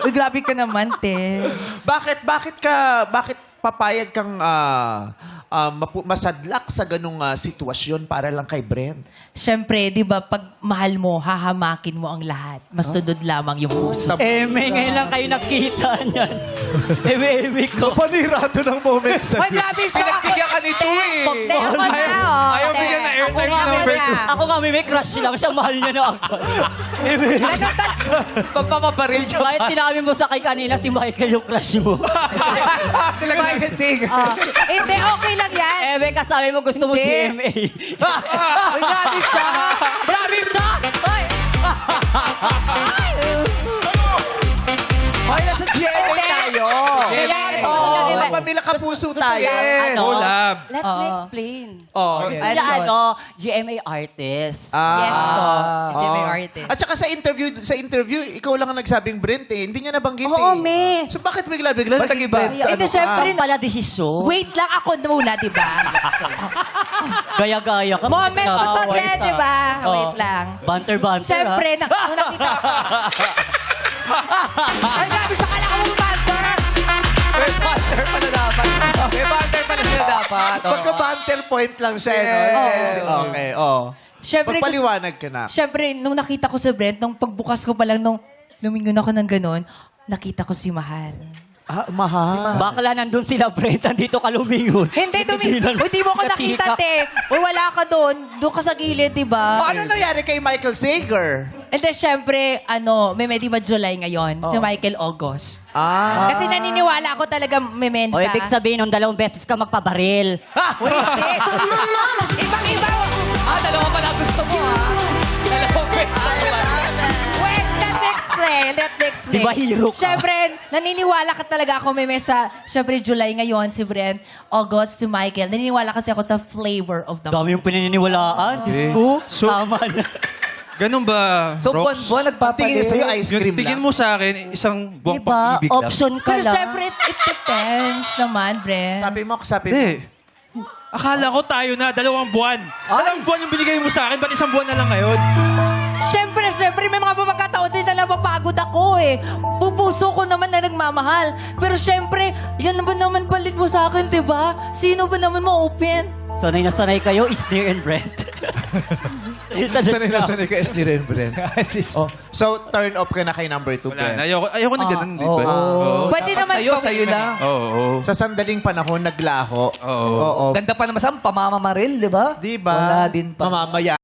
Uy, grabe ka naman, te. Bakit papayag kang masadlak sa ganung sitwasyon para lang kay Brent? Siyempre, di ba, pag mahal mo, hahamakin mo ang lahat. Masunod lamang yung puso. Eme, ngayon lang kayo nakita niyan. Eme ko. Panira to ng moment sa Uy, grabe siya. Pinagbigyan ka nito eh. Te, ako na, oh. ayaw Te, bigyan na airtime ako number na. Ako nga, may crush lang siya. Mahal niya na ako. Eme. Pagpapabaril siya. Kahit sinabi mo sa kay kanina, si Michael yung crush mo. Michael Singer. Oh. Hindi, okay lang yan. Eme, kasabi mo gusto mo Hindi. GMA. Uy, grabe siya. Grabe siya! Ay! Ay, nasa GMA tayo. Oo, pamila ka puso tayo. Ano? Collab. Let me explain. Oh, Gusto Ano? niya, GMA artist. Yes, po. GMA Oo. artist. At saka sa interview, ikaw lang ang nagsabing Brent eh. Hindi niya nabanggit Oo, eh. me. So bakit bigla-bigla Ba't naging nag-iba? Brent? Eh, di, syempre, Ano pala desisyon? Wait lang ako muna, di ba? Gaya-gaya ka. Moment ko to, Sinabi te, ka. di ba? Oh. Wait lang. Banter-banter, Siyempre, nung nakita ko. Ay, grabe siya, kala ko mong banter. May banter pala dapat. May banter pala sila dapat. Oo. Pagka-banter point lang siya, no? Yes. Yes. Okay, oh. Siyempre, Magpaliwanag ka na. Siyempre, nung nakita ko si Brent, nung pagbukas ko pa lang, nung lumingon ako ng ganun, nakita ko si Mahal. Ah, mahal. Bakla nandun sila, Brent. Andito ka lumingon. Hindi, Uy, di mo ko nakita, te. Uy, wala ka doon. Doon ka sa gilid, di ba? Ano nangyari kay Michael Sager? And then, syempre, may di ba July ngayon? Si Michael August. Ah. Kasi naniniwala ako talaga may mensa. O, ibig sabihin, nung 2 beses ka magpabaril. Uy, hindi. Ibang-iba. Dalawa pala gusto mo ha. Dalawang beses. Wait, let me explain. Let me explain. Di ba hero ka? Siyempre, naniniwala ka talaga ako may mesa. Siyempre, July ngayon, si Brent. August, si Michael. Naniniwala kasi ako sa flavor of the month. Dami yung pinaniniwalaan. Diyos ko. So- Tama na. Ganun ba, So, Rox? buwan-buwan Tingin niya sa'yo, ice cream Yung tingin lang. mo sa akin, isang buwang Diba? pag-ibig lang. Option ka Pero lang. siyempre, it depends naman, Brent. Sabi mo. Hindi. Akala ko tayo na, 2 buwan. 2 buwan yung binigay mo sa akin, ba't 1 buwan na lang ngayon? Siyempre, may mga pagkakataon din na napapagod ako eh. Pupuso ko naman na nagmamahal. Pero siyempre, yan ba naman palit mo sa akin, di ba? Sino ba naman ma-open? Sanay na sanay kayo, Isnir and Brent. Sanay na sanay ka, SD rin, Brent. Oh, so, turn off ka na kay number 2, Wala na, Brent. ayoko na ganun, di ba? Oo. Pwede naman Sa'yo lang. Oo. Sa sandaling panahon, naglaho. Oo. Oo. Ganda pa naman sa pamamamaril, di ba? Di ba? Wala din pa. Mamamaya.